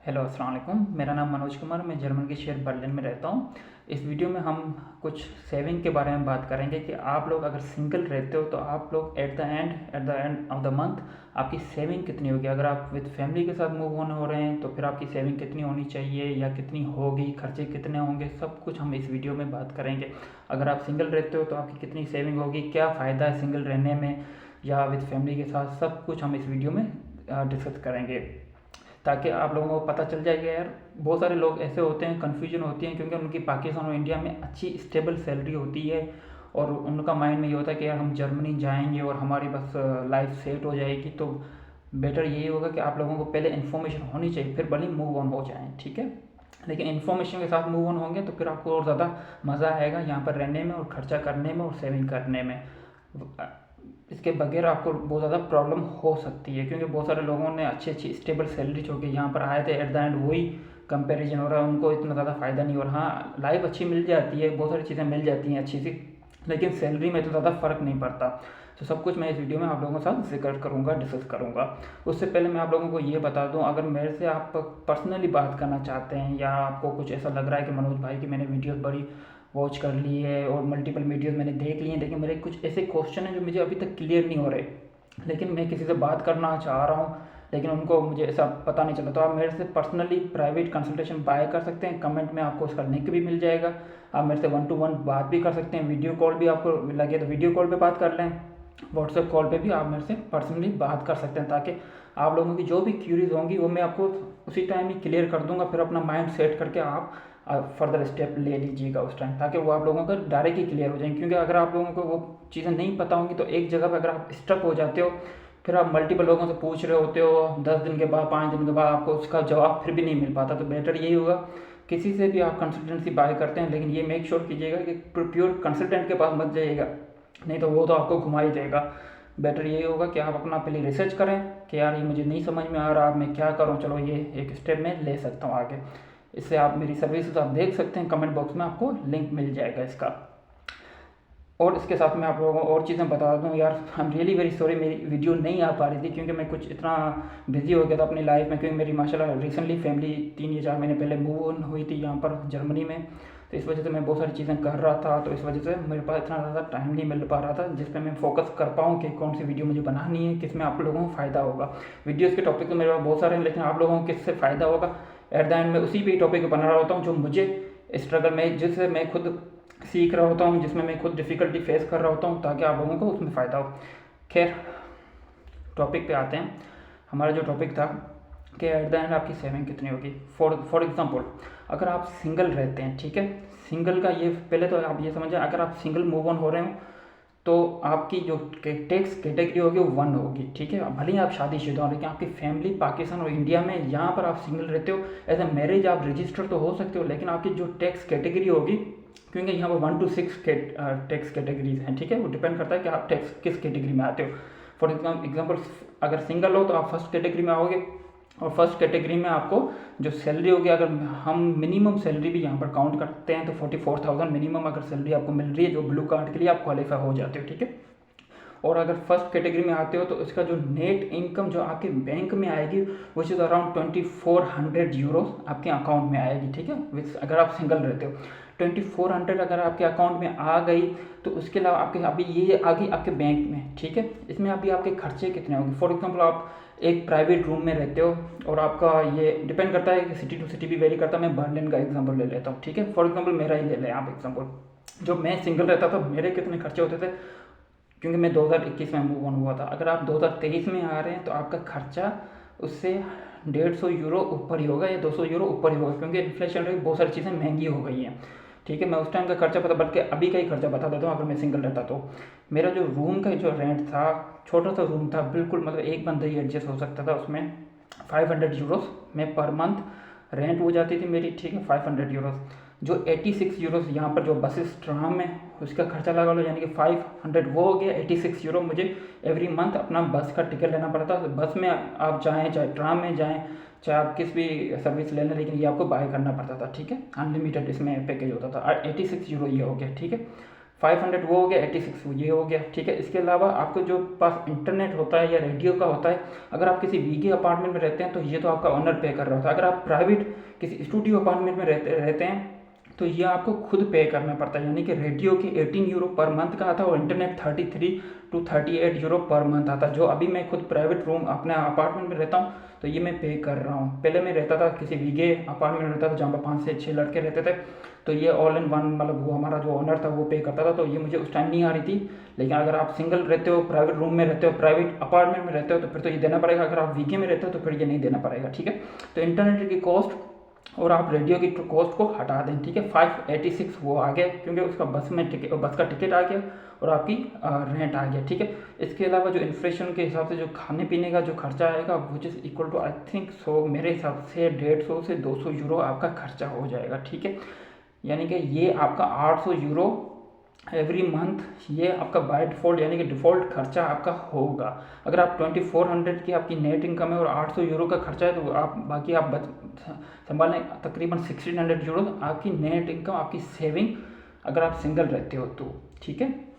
Hello अस्सलाम वालेकुम। मेरा नाम मनोज कुमार, मैं जर्मन के शहर बर्लिन में रहता हूँ। इस वीडियो में हम कुछ सेविंग के बारे में बात करेंगे कि आप लोग अगर सिंगल रहते हो तो आप लोग at the end of the month आपकी सेविंग कितनी होगी। अगर आप विद फैमिली के साथ मूव ऑन हो रहे हैं तो फिर आपकी सेविंग कितनी होनी चाहिए या कितनी होगी, खर्चे कितने होंगे, सब कुछ हम इस वीडियो में बात करेंगे। अगर आप सिंगल रहते हो तो आपकी कितनी सेविंग होगी, क्या फ़ायदा है सिंगल रहने में या विद फैमिली के साथ, सब कुछ हम इस वीडियो में डिस्कस करेंगे ताकि आप लोगों को पता चल जाएगा। यार बहुत सारे लोग ऐसे होते हैं, कन्फ्यूजन होती है क्योंकि उनकी पाकिस्तान और इंडिया में अच्छी स्टेबल सैलरी होती है और उनका माइंड में ये होता है कि यार हम जर्मनी जाएंगे और हमारी बस लाइफ सेट हो जाएगी। तो बेटर यही होगा कि आप लोगों को पहले इन्फॉर्मेशन होनी चाहिए, फिर भले मूव ऑन हो जाएँ, ठीक है। लेकिन इन्फॉर्मेशन के साथ मूव ऑन होंगे तो फिर आपको और ज़्यादा मज़ा आएगा यहाँ पर रहने में और खर्चा करने में और सेविंग करने में। इसके बगैर आपको बहुत ज़्यादा प्रॉब्लम हो सकती है क्योंकि बहुत सारे लोगों ने अच्छी अच्छी स्टेबल सैलरी छोड़ के यहाँ पर आए थे, एट द एंड वही कंपैरिजन हो रहा है, उनको इतना ज़्यादा फ़ायदा नहीं हो रहा। हाँ, लाइफ अच्छी मिल जाती है, बहुत सारी चीज़ें मिल जाती हैं अच्छी सी, लेकिन सैलरी में तो ज़्यादा फ़र्क नहीं पड़ता। तो सब कुछ मैं इस वीडियो में आप लोगों के साथ जिक्र करूँगा, डिस्कस करूँगा। उससे पहले मैं आप लोगों को ये बता दूँ, अगर मेरे से आप पर्सनली बात करना चाहते हैं या आपको कुछ ऐसा लग रहा है कि मनोज भाई की मैंने वीडियोस बड़ी वॉच कर ली है और मल्टीपल वीडियोस मैंने देख ली हैं, लेकिन मेरे कुछ ऐसे क्वेश्चन हैं जो मुझे अभी तक क्लियर नहीं हो रहे, लेकिन मैं किसी से बात करना चाह रहा हूँ लेकिन उनको मुझे ऐसा पता नहीं चला, तो आप मेरे से पर्सनली प्राइवेट कंसल्टेशन बाय कर सकते हैं। कमेंट में आपको उसका लिंक भी मिल जाएगा। आप मेरे से 1-to-1 बात भी कर सकते हैं। वीडियो कॉल भी आपको लगे तो वीडियो कॉल पे बात कर लें, व्हाट्सएप कॉल पे भी आप मेरे से पर्सनली बात कर सकते हैं ताकि आप लोगों की जो भी क्यूरीज होंगी वो मैं आपको उसी टाइम ही क्लियर कर दूंगा। फिर अपना माइंड सेट करके आप फर्दर स्टेप ले लीजिएगा उस टाइम, ताकि वो आप लोगों का डायरेक्ट ही क्लियर हो जाए। क्योंकि अगर आप लोगों को वो चीज़ें नहीं पता होंगी तो एक जगह पर अगर आप स्टक हो जाते हो, फिर आप मल्टीपल लोगों से पूछ रहे होते हो, 10 दिन के बाद 5 दिन के बाद आपको उसका जवाब फिर भी नहीं मिल पाता। तो बेटर यही होगा किसी से भी आप कंसल्टेंसी बाय करते हैं, लेकिन ये मेक श्योर कीजिएगा कि प्योर कंसल्टेंट के पास मत जाइएगा, नहीं तो वो तो आपको घुमा ही देगा। बेटर यही होगा कि आप अपना पहले रिसर्च करें कि यार ये मुझे नहीं समझ में आ रहा, मैं क्या करूं, चलो ये एक स्टेप में ले सकता हूं आगे। इससे आप मेरी सर्विसेज आप देख सकते हैं, कमेंट बॉक्स में आपको लिंक मिल जाएगा इसका। और इसके साथ मैं आप लोगों को और चीज़ें बता दूं, यार I am really very sorry मेरी वीडियो नहीं आ पा रही थी क्योंकि मैं कुछ इतना बिजी हो गया था अपनी लाइफ में, क्योंकि मेरी माशाल्लाह रिसेंटली फैमिली 3 या 4 महीने पहले मूव ऑन हुई थी यहाँ पर जर्मनी में। तो इस वजह से मैं बहुत सारी चीज़ें कर रहा था, तो इस वजह से मेरे पास इतना ज़्यादा टाइम नहीं मिल पा रहा था जिस पर मैं फोकस कर पाऊँ कि कौन सी वीडियो मुझे बनानी है, किस में आप लोगों को फ़ायदा होगा। वीडियोज़ के टॉपिक तो मेरे पास बहुत सारे हैं, लेकिन आप लोगों को किससे फ़ायदा होगा एट द एंड में उसी पे टॉपिक बना रहा होता हूँ जो मुझे स्ट्रगल में, जिससे मैं खुद सीख रहा होता हूँ, जिसमें मैं खुद डिफ़िकल्टी फेस कर रहा होता हूँ, ताकि आप लोगों को उसमें फ़ायदा हो। खैर, टॉपिक पे आते हैं। हमारा जो टॉपिक था कि एट द एंड आपकी सेविंग कितनी होगी। फॉर एग्जांपल, अगर आप सिंगल रहते हैं, ठीक है, सिंगल का ये पहले तो आप ये समझें, अगर आप सिंगल मूव ऑन हो रहे हो तो आपकी जो टैक्स कैटेगरी होगी वो 1 होगी, ठीक है। भले ही आप शादीशुदा हो, लेकिन आपकी फैमिली पाकिस्तान और इंडिया में, यहाँ पर आप सिंगल रहते हो, एज ए मैरिज आप रजिस्टर तो हो सकते हो, लेकिन आपकी जो टैक्स कैटेगरी होगी, क्योंकि यहाँ पर 1 to 6 टैक्स कैटेगरीज हैं, ठीक है, वो डिपेंड करता है कि आप टैक्स किस कैटेगरी में आते हो। फॉर एग्जाम्पल, अगर सिंगल हो तो आप फर्स्ट कैटेगरी में आओगे, और फर्स्ट कैटेगरी में आपको जो सैलरी होगी, अगर हम मिनिमम सैलरी भी यहाँ पर काउंट करते हैं तो 44,000 मिनिमम अगर सैलरी आपको मिल रही है, जो ब्लू कार्ड के लिए आप क्वालिफाई हो जाते हो, ठीक है। और अगर फर्स्ट कैटेगरी में आते हो तो इसका जो नेट इनकम जो आपके बैंक में आएगी विच इज़ अराउंड 2400 यूरोस आपके अकाउंट में आएगी, ठीक है, विच अगर आप सिंगल रहते हो। 2400 अगर आपके अकाउंट में आ गई तो उसके अलावा आपके अभी ये आ गई आपके बैंक में, ठीक है। इसमें अभी आपके खर्चे कितने होंगे। फॉर एग्जाम्पल, आप एक प्राइवेट रूम में रहते हो और आपका ये डिपेंड करता है कि सिटी टू सिटी भी वेरी करता है। मैं बर्लिन का एग्जांपल ले लेता हूँ, ठीक है। फॉर एग्जांपल मेरा ही ले लें आप एग्जांपल। जब मैं सिंगल रहता था मेरे कितने खर्चे होते थे, क्योंकि मैं 2021 में मूव ऑन हुआ था। अगर आप 2023 में आ रहे हैं तो आपका खर्चा उससे 150 यूरो ऊपर ही होगा या 200 यूरो ऊपर ही होगा, क्योंकि इन्फ्लेशन रेट बहुत सारी चीज़ें महंगी हो गई हैं, ठीक है। मैं उस टाइम का खर्चा पता, बल्कि अभी का ही खर्चा बता देता हूँ। अगर मैं सिंगल रहता तो मेरा जो रूम का जो रेंट था, छोटा सा रूम था बिल्कुल, मतलब एक बंदा ही एडजस्ट हो सकता था उसमें। 500 यूरोस में पर मंथ रेंट हो जाती थी मेरी, ठीक है, 500 यूरोस। जो 86 यूरोस यहाँ पर जो बसेस ट्राम है उसका खर्चा लगा लो, यानी कि 500 वो हो गया। 86 यूरो मुझे एवरी मंथ अपना बस का टिकट लेना पड़ता है। बस में आप जाएँ चाहे ट्राम में जाएँ चाहे आप किस भी सर्विस ले लें, लेकिन ये आपको बाय करना पड़ता था, ठीक है। अनलिमिटेड इसमें पैकेज होता था। 86 यूरो ये हो गया, ठीक है। 500 वो हो गया, 86 ये हो गया, ठीक है। इसके अलावा आपको जो पास इंटरनेट होता है या रेडियो का होता है, अगर आप किसी वीगे अपार्टमेंट में रहते हैं तो ये तो आपका ओनर पे कर रहा होता है। अगर आप प्राइवेट किसी स्टूडियो अपार्टमेंट में रहते हैं तो ये आपको खुद पे करना पड़ता है। यानी कि रेडियो के 18 यूरो पर मंथ का आता है और internet 33 to 38 euro per month आता है। जो अभी मैं खुद प्राइवेट रूम अपने अपार्टमेंट में रहता हूँ तो ये मैं पे कर रहा हूँ। पहले मैं रहता था किसी वीगे अपार्टमेंट में रहता था जहाँ पर 5 से 6 लड़के रहते थे, तो ये ऑल इन वन मतलब वो हमारा जो ओनर था वो पे करता था, तो ये मुझे उस टाइम नहीं आ रही थी। लेकिन अगर आप सिंगल रहते हो, प्राइवेट रूम में रहते हो, प्राइवेट अपार्टमेंट में रहते हो तो फिर तो ये देना पड़ेगा। अगर आप वीगे में रहते हो तो फिर ये नहीं देना पड़ेगा, ठीक है। तो इंटरनेट की कॉस्ट और आप रेडियो की कॉस्ट को हटा दें, ठीक है। 586 वो आ गया क्योंकि उसका बस का टिकट आ गया और आपकी रेंट आ गया, ठीक है। इसके अलावा जो इन्फ्लेशन के हिसाब से जो खाने पीने का जो खर्चा आएगा which is equal to I think so मेरे हिसाब से 150 से 200 यूरो आपका खर्चा हो जाएगा, ठीक है। यानी कि ये आपका 800 यूरो एवरी मंथ ये आपका बाय डिफ़ॉल्ट यानी कि डिफ़ॉल्ट खर्चा आपका होगा। अगर आप 2400 की आपकी नेट इनकम है और 800 यूरो का खर्चा है तो आप बाकी आप संभालने तकरीबन 1600 यूरो आपकी नेट इनकम, आपकी सेविंग अगर आप सिंगल रहते हो तो, ठीक है।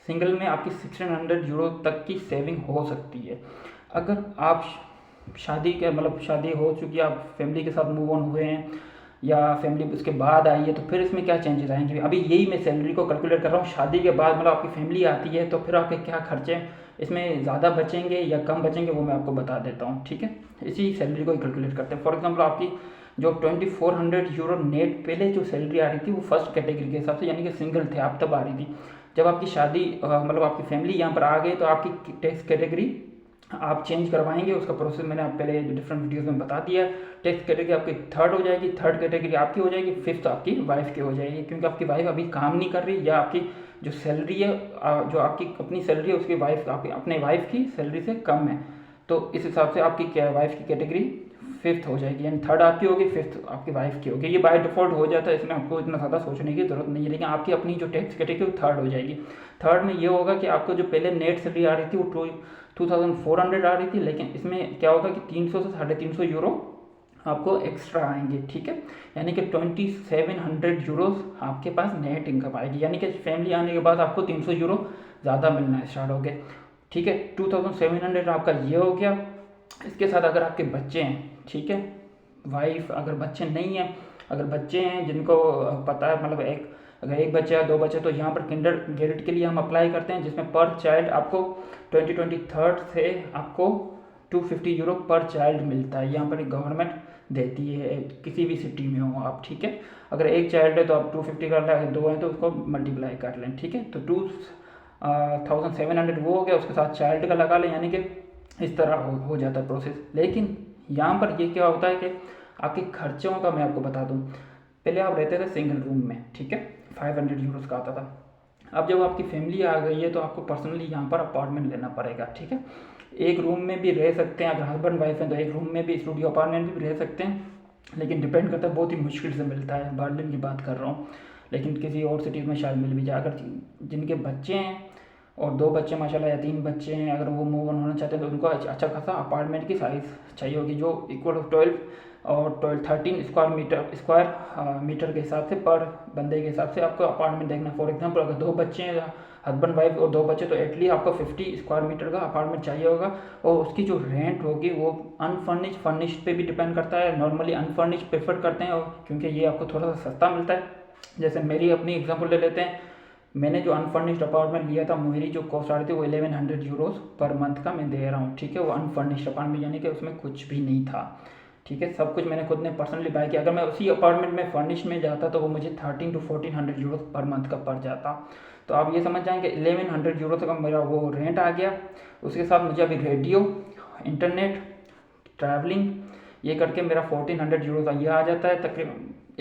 सिंगल में आपकी 1600 यूरो तक की सेविंग हो सकती है। अगर आप शादी के मतलब शादी हो चुकी है, आप फैमिली के साथ मूव ऑन हुए हैं या फैमिली उसके बाद आई है तो फिर इसमें क्या चेंजेस आएंगे। अभी यही मैं सैलरी को कैलकुलेट कर रहा हूँ, शादी के बाद मतलब आपकी फैमिली आती है तो फिर आपके क्या खर्चे इसमें ज़्यादा बचेंगे या कम बचेंगे वो मैं आपको बता देता हूँ, ठीक है। इसी सैलरी को कैलकुलेट करते हैं। फॉर एग्जाम्पल आपकी जो 2400 यूरो नेट पहले जो सैलरी आ रही थी वो फर्स्ट कैटेगरी के हिसाब से यानी कि सिंगल थे आप तब आ रही थी। जब आपकी शादी मतलब आपकी फैमिली यहाँ पर आ गई तो आपकी टैक्स कैटेगरी आप चेंज करवाएंगे, उसका प्रोसेस मैंने आप पहले डिफरेंट वीडियोस में बता दिया है। टैक्स कैटेगरी आपकी थर्ड हो जाएगी, थर्ड कैटेगरी आपकी हो जाएगी, फिफ्थ आपकी वाइफ की हो जाएगी क्योंकि आपकी वाइफ अभी काम नहीं कर रही या आपकी जो सैलरी है जो आपकी अपनी सैलरी है उसकी वाइफ आपकी अपने वाइफ की सैलरी से कम है, तो इस हिसाब से आपकी वाइफ की कैटेगरी फिफ्थ हो जाएगी। यानी थर्ड आपकी होगी, फिफ्थ आपकी वाइफ की होगी। ये बाय डिफॉल्ट हो जाता है, इसमें आपको इतना ज़्यादा सोचने की जरूरत नहीं है। लेकिन आपकी अपनी जो टैक्स कैटेगरी थर्ड हो जाएगी। थर्ड में ये होगा कि आपको जो पहले नेट सैलरी आ रही थी वो 2400 आ रही थी, लेकिन इसमें क्या होगा कि 300 से 350 यूरो आपको एक्स्ट्रा आएंगे, ठीक है। यानी कि 2700 यूरोस आपके पास नेट इनकम आएगी। यानी कि फैमिली आने के बाद आपको 300 यूरो ज़्यादा मिलना स्टार्ट हो गए, ठीक है। 2700 आपका ये हो गया। इसके साथ अगर आपके बच्चे हैं, ठीक है, वाइफ अगर बच्चे नहीं हैं, अगर बच्चे हैं जिनको पता है मतलब अगर एक बच्चा है 2 बच्चे तो यहाँ पर किंडर गारंटी के लिए हम अप्लाई करते हैं जिसमें पर चाइल्ड आपको 2023 से आपको 250 यूरो पर चाइल्ड मिलता है। यहाँ पर गवर्नमेंट देती है किसी भी सिटी में हो आप, ठीक है। अगर एक चाइल्ड है तो आप 250 कर लें, अगर 2 हैं तो उसको मल्टीप्लाई कर लें, ठीक है। तो 2700 वो हो गया, उसके साथ चाइल्ड का लगा लें, यानी कि इस तरह हो जाता है प्रोसेस। लेकिन यहाँ पर ये क्या होता है कि आपके खर्चों का मैं आपको बता दूँ। पहले आप रहते थे सिंगल रूम में, ठीक है, 500 यूरोस का आता था। अब जब आपकी फैमिली आ गई है तो आपको पर्सनली यहाँ पर अपार्टमेंट लेना पड़ेगा, ठीक है। एक रूम में भी रह सकते हैं, अगर हस्बैंड वाइफ हैं तो एक रूम में भी स्टूडियो अपार्टमेंट में भी रह सकते हैं, लेकिन डिपेंड करता है, बहुत ही मुश्किल से मिलता है। बर्लिन की बात कर रहा हूँ, लेकिन किसी और सिटीज़ में शायद मिल भी जाए। अगर जिनके बच्चे हैं और 2 बच्चे माशाल्लाह या 3 बच्चे हैं, अगर वो मूव ऑन होना चाहते हैं तो उनको अच्छा खासा अपार्टमेंट की साइज़ चाहिए होगी जो इक्वल 12 और 13 स्क्वायर मीटर के हिसाब से पर बंदे के हिसाब से आपको अपार्टमेंट देखना। फॉर एग्जांपल अगर 2 बच्चे हैं, हस्बैंड वाइफ और 2 बच्चे, तो एटलीस्ट आपको 50 स्क्वायर मीटर का अपार्टमेंट चाहिए होगा। और उसकी जो रेंट होगी वो अनफर्निश्ड फर्निश्ड पे भी डिपेंड करता है। नॉर्मली अनफर्निश्ड प्रेफर करते हैं और क्योंकि ये आपको थोड़ा सा सस्ता मिलता है। जैसे मेरी अपनी एग्जाम्पल ले लेते हैं, मैंने जो अनफर्निश्ड अपार्टमेंट लिया था, मेरी जो कॉस्ट आ रही थी वो 1100 यूरोस पर मंथ का मैं दे रहा हूँ, ठीक है। वो अनफर्निश्ड अपार्टमेंट यानी कि उसमें कुछ भी नहीं था, ठीक है। सब कुछ मैंने खुद ने पर्सनली बाय किया। अगर मैं उसी अपार्टमेंट में फर्निश में जाता तो वो मुझे 1300 to 1400 यूरो पर मंथ का पड़ जाता। तो आप ये समझ जाएंगे 1100 यूरो तक मेरा वो रेंट आ गया। उसके साथ मुझे अभी रेडियो, इंटरनेट, ट्रैवलिंग ये करके मेरा 1400 यूरो का ये आ जाता है। तकरीबन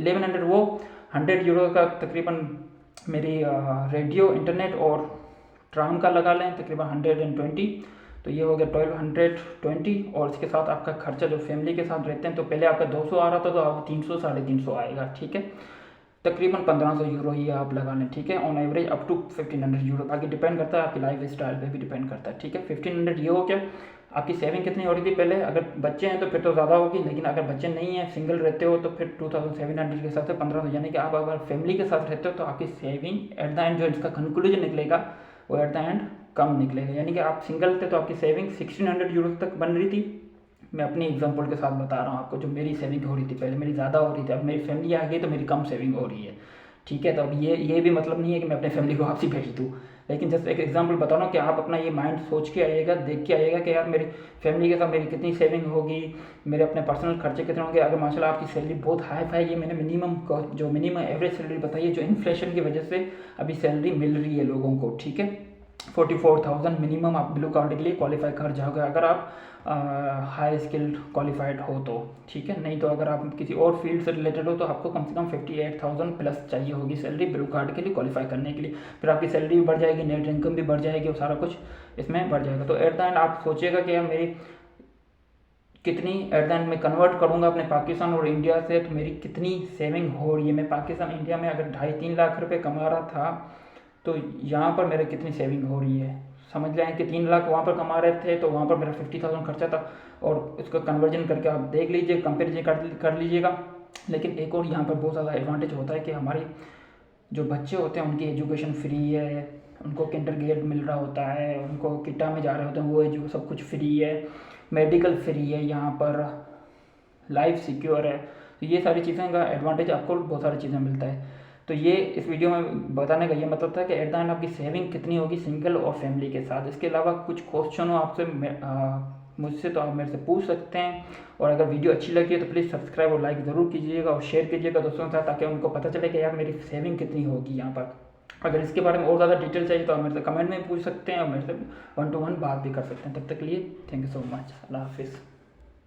1100 वो 100 यूरो का तकरीबन मेरी रेडियो, इंटरनेट और ट्राम का लगा लें, तकरीबन 120, तो ये हो गया 1220। और इसके साथ आपका खर्चा जो फैमिली के साथ रहते हैं तो पहले आपका 200 आ रहा था तो अब 300 350 आएगा, ठीक है। तकरीबन 1500 यूरो ही आप लगा लें, ठीक है, on average up to 1500 euro. बाकी डिपेंड करता है आपकी लाइफ स्टाइल पे भी डिपेंड करता है, ठीक है। 1500 ये हो गया। आपकी सेविंग कितनी हो रही थी पहले। अगर बच्चे हैं तो फिर तो ज़्यादा होगी, लेकिन अगर बच्चे नहीं हैं, सिंगल रहते हो, तो फिर 2700 के हिसाब से 1500, यानी कि आप अगर फैमिली के साथ रहते हो तो आपकी सेविंग एट द एंड जो इसका कंक्लूजन निकलेगा वो एट द एंड कम निकलेगा। यानी कि आप सिंगल थे तो आपकी सेविंग 1600 यूरो तक बन रही थी। मैं अपनी एग्जांपल के साथ बता रहा हूँ आपको, जो मेरी सेविंग हो रही थी पहले, मेरी ज़्यादा हो रही थी, अब मेरी फैमिली आ गई तो मेरी कम सेविंग हो रही है, ठीक है। तो अब ये भी मतलब नहीं है कि मैं अपने फैमिली को वापसी भेज दूँ, लेकिन जस्ट एक एग्जांपल बता रहा हूँ कि आप अपना ये माइंड सोच के आइएगा, देख के आइएगा कि यार मेरी फैमिली के साथ मेरी कितनी सेविंग होगी, मेरे अपने पर्सनल खर्चे कितने होंगे। अगर माशाल्लाह आपकी सैलरी बहुत हाई फाई, ये मैंने मिनिमम एवरेज सैलरी बताई है, जो इन्फ्लेशन की वजह से अभी सैलरी मिल रही है लोगों को, ठीक है। 44,000 मिनिमम आप ब्लू कार्ड के लिए क्वालिफाई कर जाओगे अगर आप हाई स्किल्ड क्वालिफाइड हो तो, ठीक है। नहीं तो अगर आप किसी और फील्ड से रिलेटेड हो तो आपको कम से कम 58,000 प्लस चाहिए होगी सैलरी ब्लू कार्ड के लिए क्वालिफाई करने के लिए। फिर आपकी सैलरी भी बढ़ जाएगी, नेट इनकम भी बढ़ जाएगी और सारा कुछ इसमें बढ़ जाएगा। तो एट द एंड आप सोचिएगा कि यार मेरी कितनी, एट द एंड मैं कन्वर्ट करूँगा अपने पाकिस्तान और इंडिया से, तो मेरी कितनी सेविंग हो रही है। मैं पाकिस्तान इंडिया में अगर 2.5-3 लाख रुपये कमा रहा था तो यहाँ पर मेरे कितनी सेविंग हो रही है। समझ लें कि 3 लाख वहाँ पर कमा रहे थे तो वहाँ पर मेरा 50,000 खर्चा था, और उसका कन्वर्जन करके आप देख लीजिए, कंपेरिजन कर लीजिएगा। लेकिन एक और यहाँ पर बहुत ज़्यादा एडवांटेज होता है कि हमारे जो बच्चे होते हैं उनकी एजुकेशन फ्री है, उनको किंडरगार्टन मिल रहा होता है, उनको किटा में जा रहे होते हैं वो जो सब कुछ फ्री है, मेडिकल फ्री है, यहाँ पर लाइफ सिक्योर है। तो ये सारी चीज़ें का एडवांटेज आपको बहुत सारी चीज़ें मिलता है। तो ये इस वीडियो में बताने का ये मतलब था कि एट द एंड आपकी सेविंग कितनी होगी सिंगल और फैमिली के साथ। इसके अलावा कुछ क्वेश्चन हो आपसे मुझसे तो आप मेरे से पूछ सकते हैं, और अगर वीडियो अच्छी लगी है तो प्लीज़ सब्सक्राइब और लाइक ज़रूर कीजिएगा और शेयर कीजिएगा दोस्तों के साथ, ताकि उनको पता चले कि यार मेरी सेविंग कितनी होगी यहाँ पर। अगर इसके बारे में और ज़्यादा डिटेल चाहिए तो आप मेरे से कमेंट में पूछ सकते हैं और मेरे से 1-to-1 बात भी कर सकते हैं। तब तक के लिए थैंक यू सो मच, अल्लाह हाफिज़।